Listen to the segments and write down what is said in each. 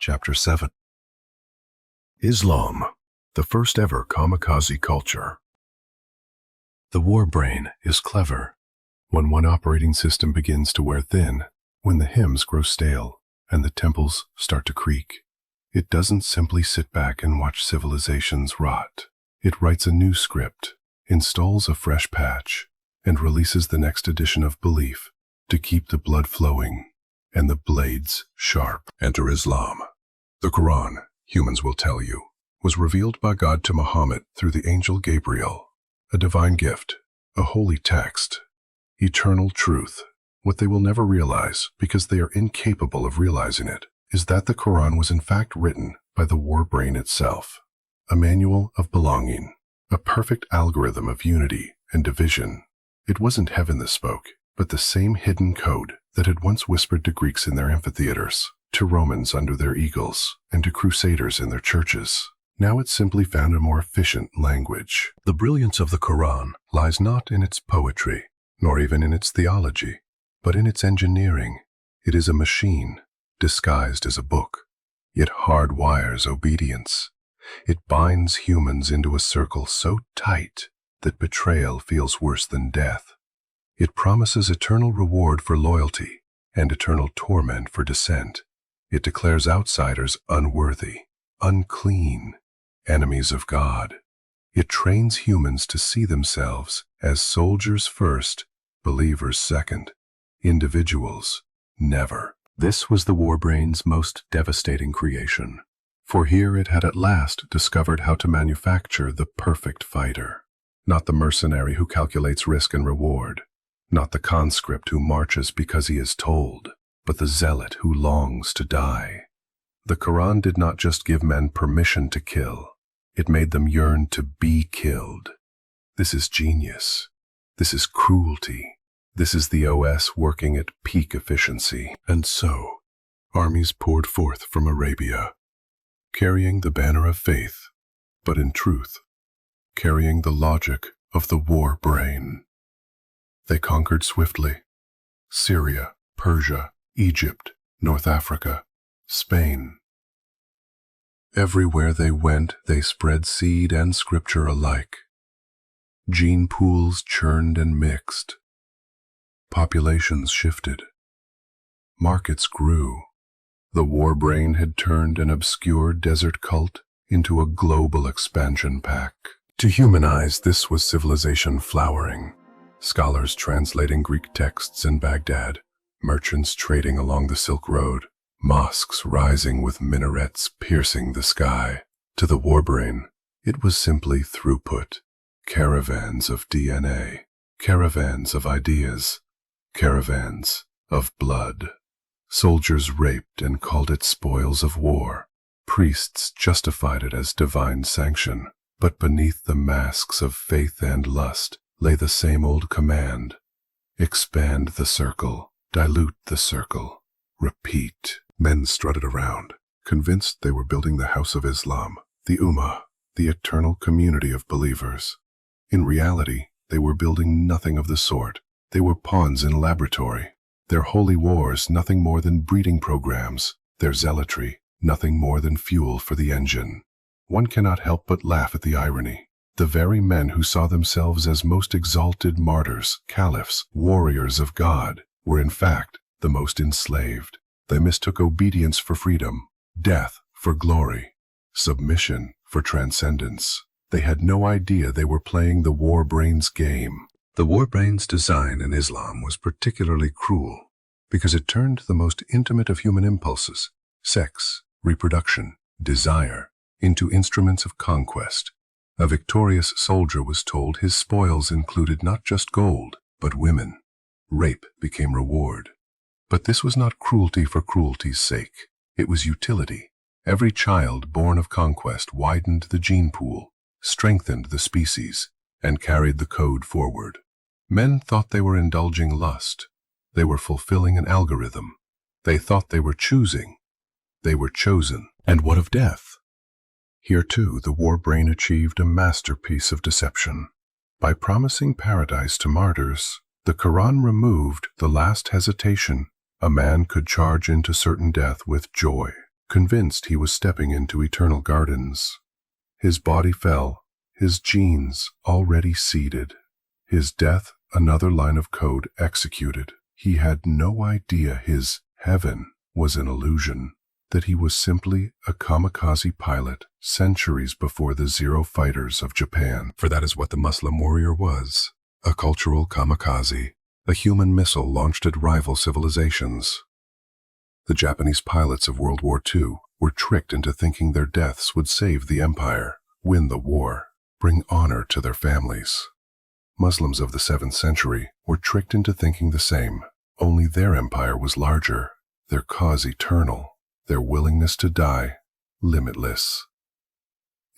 Chapter 7. Islam, the first ever kamikaze culture. The war brain is clever. When one operating system begins to wear thin, when the hymns grow stale, and the temples start to creak, it doesn't simply sit back and watch civilizations rot. It writes a new script, installs a fresh patch, and releases the next edition of belief to keep the blood flowing and the blades sharp. Enter Islam. The Qur'an, humans will tell you, was revealed by God to Muhammad through the angel Gabriel, a divine gift, a holy text, eternal truth. What they will never realize, because they are incapable of realizing it, is that the Qur'an was in fact written by the war brain itself, a manual of belonging, a perfect algorithm of unity and division. It wasn't heaven that spoke, but the same hidden code that had once whispered to Greeks in their amphitheaters, to Romans under their eagles, and to crusaders in their churches. Now it simply found a more efficient language. The brilliance of the Qur'an lies not in its poetry, nor even in its theology, but in its engineering. It is a machine, disguised as a book, yet hardwires obedience. It binds humans into a circle so tight that betrayal feels worse than death. It promises eternal reward for loyalty and eternal torment for dissent. It declares outsiders unworthy, unclean, enemies of God. It trains humans to see themselves as soldiers first, believers second, individuals never. This was the war brain's most devastating creation, for here it had at last discovered how to manufacture the perfect fighter. Not the mercenary who calculates risk and reward, not the conscript who marches because he is told, but the zealot who longs to die. The Qur'an did not just give men permission to kill, it made them yearn to be killed. This is genius. This is cruelty. This is the OS working at peak efficiency. And so, armies poured forth from Arabia, carrying the banner of faith, but in truth, carrying the logic of the war brain. They conquered swiftly. Syria, Persia, Egypt, North Africa, Spain. Everywhere they went, they spread seed and scripture alike. Gene pools churned and mixed. Populations shifted. Markets grew. The war brain had turned an obscure desert cult into a global expansion pack. To humanize, this was civilization flowering. Scholars translating Greek texts in Baghdad, merchants trading along the Silk Road, mosques rising with minarets piercing the sky. To the war brain, it was simply throughput. Caravans of DNA, caravans of ideas, caravans of blood. Soldiers raped and called it spoils of war. Priests justified it as divine sanction. But beneath the masks of faith and lust lay the same old command. Expand the circle, dilute the circle, repeat. Men strutted around, convinced they were building the house of Islam, the Ummah, the eternal community of believers. In reality, they were building nothing of the sort. They were pawns in a laboratory. Their holy wars nothing more than breeding programs, their zealotry nothing more than fuel for the engine. One cannot help but laugh at the irony. The very men who saw themselves as most exalted martyrs, caliphs, warriors of God, were in fact the most enslaved. They mistook obedience for freedom, death for glory, submission for transcendence. They had no idea they were playing the war brain's game. The war brain's design in Islam was particularly cruel because it turned the most intimate of human impulses, sex, reproduction, desire, into instruments of conquest. A victorious soldier was told his spoils included not just gold, but women. Rape became reward. But this was not cruelty for cruelty's sake. It was utility. Every child born of conquest widened the gene pool, strengthened the species, and carried the code forward. Men thought they were indulging lust. They were fulfilling an algorithm. They thought they were choosing. They were chosen. And what of death? Here too, the war brain achieved a masterpiece of deception. By promising paradise to martyrs, the Qur'an removed the last hesitation. A man could charge into certain death with joy, convinced he was stepping into eternal gardens. His body fell, his genes already seeded. His death, another line of code executed. He had no idea his heaven was an illusion, that he was simply a kamikaze pilot centuries before the Zero fighters of Japan. For that is what the Muslim warrior was, a cultural kamikaze, a human missile launched at rival civilizations. The Japanese pilots of World War II were tricked into thinking their deaths would save the empire, win the war, bring honor to their families. Muslims of the 7th century were tricked into thinking the same, only their empire was larger, their cause eternal, their willingness to die limitless.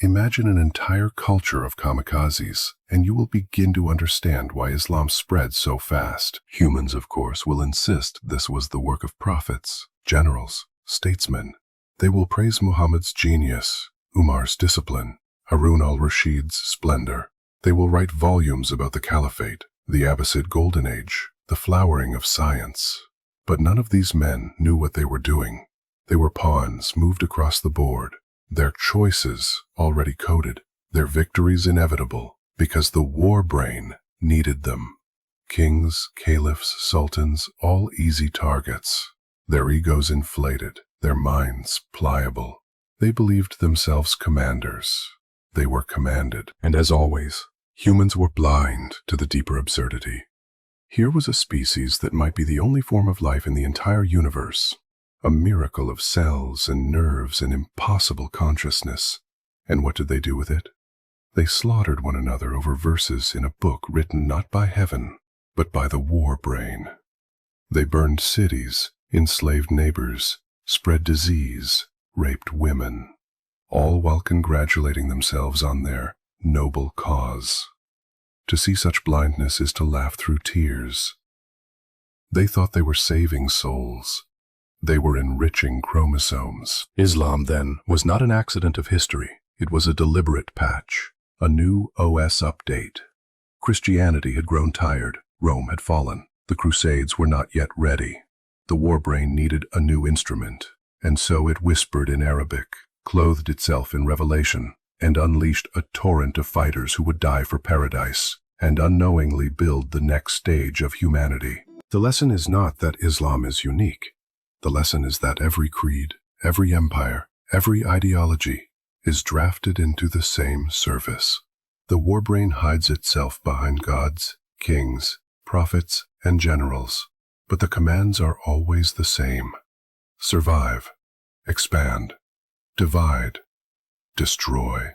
Imagine an entire culture of kamikazes, and you will begin to understand why Islam spread so fast. Humans, of course, will insist this was the work of prophets, generals, statesmen. They will praise Muhammad's genius, Umar's discipline, Harun al-Rashid's splendor. They will write volumes about the Caliphate, the Abbasid Golden Age, the flowering of science. But none of these men knew what they were doing. They were pawns moved across the board, their choices already coded, their victories inevitable, because the war brain needed them. Kings, caliphs, sultans, all easy targets. Their egos inflated, their minds pliable. They believed themselves commanders. They were commanded. And as always, humans were blind to the deeper absurdity. Here was a species that might be the only form of life in the entire universe, a miracle of cells and nerves and impossible consciousness. And what did they do with it? They slaughtered one another over verses in a book written not by heaven, but by the war brain. They burned cities, enslaved neighbors, spread disease, raped women, all while congratulating themselves on their noble cause. To see such blindness is to laugh through tears. They thought they were saving souls. They were enriching chromosomes. Islam, then, was not an accident of history. It was a deliberate patch, a new OS update. Christianity had grown tired. Rome had fallen. The Crusades were not yet ready. The war brain needed a new instrument, and so it whispered in Arabic, clothed itself in revelation, and unleashed a torrent of fighters who would die for paradise and unknowingly build the next stage of humanity. The lesson is not that Islam is unique. The lesson is that every creed, every empire, every ideology is drafted into the same service. The war brain hides itself behind gods, kings, prophets, and generals, but the commands are always the same. Survive, expand, divide, destroy.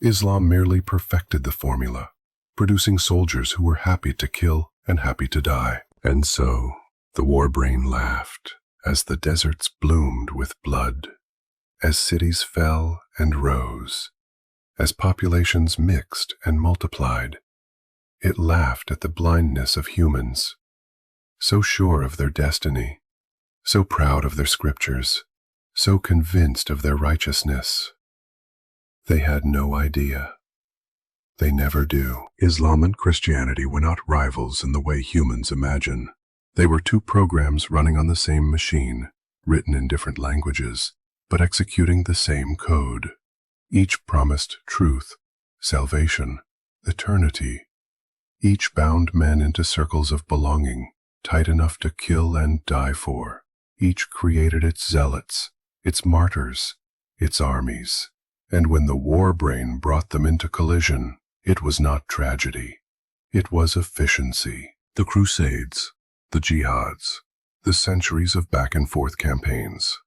Islam merely perfected the formula, producing soldiers who were happy to kill and happy to die. And so, the war brain laughed as the deserts bloomed with blood, as cities fell and rose, as populations mixed and multiplied. It laughed at the blindness of humans, so sure of their destiny, so proud of their scriptures, so convinced of their righteousness. They had no idea. They never do. Islam and Christianity were not rivals in the way humans imagine. They were two programs running on the same machine, written in different languages, but executing the same code. Each promised truth, salvation, eternity. Each bound men into circles of belonging, tight enough to kill and die for. Each created its zealots, its martyrs, its armies. And when the war brain brought them into collision, it was not tragedy. It was efficiency. The Crusades, the jihads, the centuries of back-and-forth campaigns.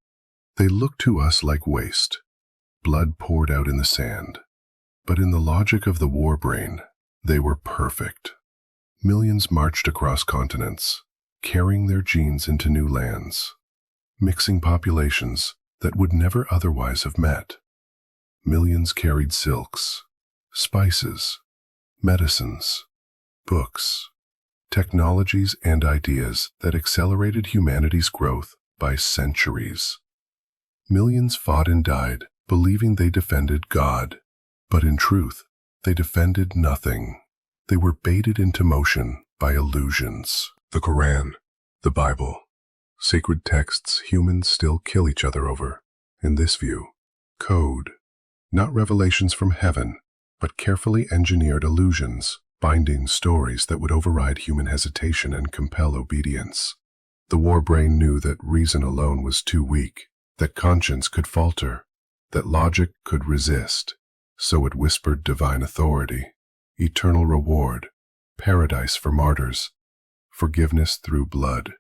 They look to us like waste, blood poured out in the sand. But in the logic of the war brain, they were perfect. Millions marched across continents, carrying their genes into new lands, mixing populations that would never otherwise have met. Millions carried silks, spices, medicines, books, technologies and ideas that accelerated humanity's growth by centuries. Millions fought and died, believing they defended God, but in truth, they defended nothing. They were baited into motion by illusions. The Qur'an, the Bible, sacred texts humans still kill each other over, in this view, code, not revelations from heaven, but carefully engineered illusions, binding stories that would override human hesitation and compel obedience. The war brain knew that reason alone was too weak, that conscience could falter, that logic could resist, so it whispered divine authority, eternal reward, paradise for martyrs, forgiveness through blood.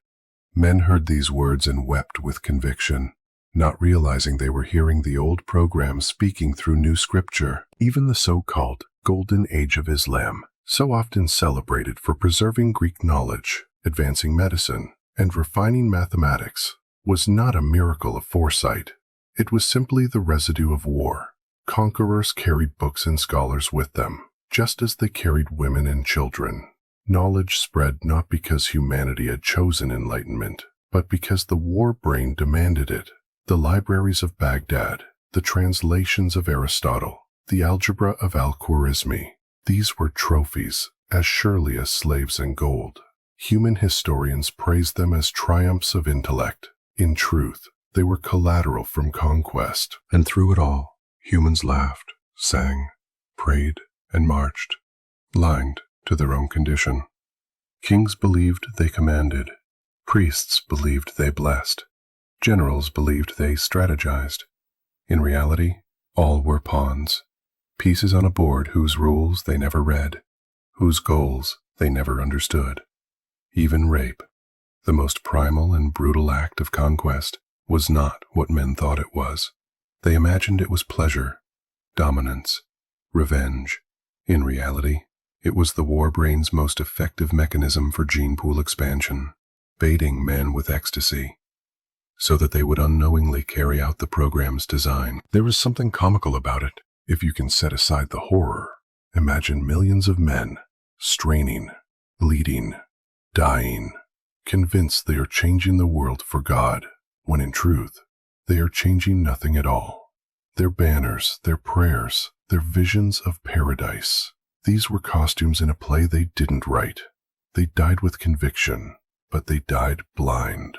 Men heard these words and wept with conviction, not realizing they were hearing the old program speaking through new scripture. Even the so-called Golden Age of Islam, so often celebrated for preserving Greek knowledge, advancing medicine, and refining mathematics, was not a miracle of foresight. It was simply the residue of war. Conquerors carried books and scholars with them, just as they carried women and children. Knowledge spread not because humanity had chosen enlightenment, but because the war brain demanded it. The libraries of Baghdad, the translations of Aristotle, the algebra of Al-Khwarizmi, these were trophies as surely as slaves and gold. Human historians praised them as triumphs of intellect. In truth, they were collateral from conquest. And through it all, humans laughed, sang, prayed, and marched, blind to their own condition. Kings believed they commanded. Priests believed they blessed. Generals believed they strategized. In reality, all were pawns, pieces on a board whose rules they never read, whose goals they never understood. Even rape, the most primal and brutal act of conquest, was not what men thought it was. They imagined it was pleasure, dominance, revenge. In reality, it was the war brain's most effective mechanism for gene pool expansion, baiting men with ecstasy, so that they would unknowingly carry out the program's design. There is something comical about it. If you can set aside the horror, imagine millions of men, straining, bleeding, dying, convinced they are changing the world for God, when in truth, they are changing nothing at all. Their banners, their prayers, their visions of paradise, these were costumes in a play they didn't write. They died with conviction, but they died blind.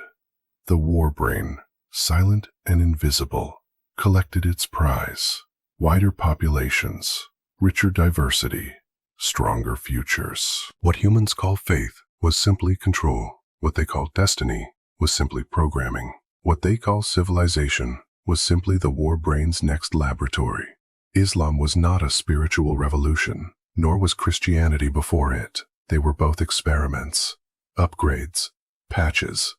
The war brain, silent and invisible, collected its prize: wider populations, richer diversity, stronger futures. What humans call faith was simply control. What they call destiny was simply programming. What they call civilization was simply the war brain's next laboratory. Islam was not a spiritual revolution, nor was Christianity before it. They were both experiments, upgrades, patches,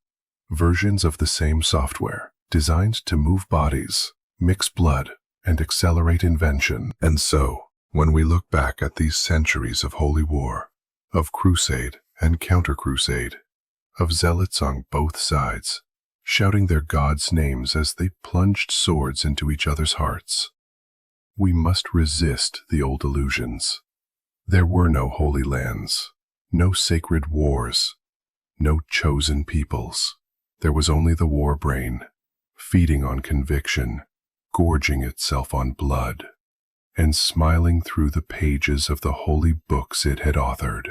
versions of the same software, designed to move bodies, mix blood, and accelerate invention. And so, when we look back at these centuries of holy war, of crusade and counter-crusade, of zealots on both sides, shouting their gods' names as they plunged swords into each other's hearts, we must resist the old illusions. There were no holy lands, no sacred wars, no chosen peoples. There was only the war brain, feeding on conviction, gorging itself on blood, and smiling through the pages of the holy books it had authored.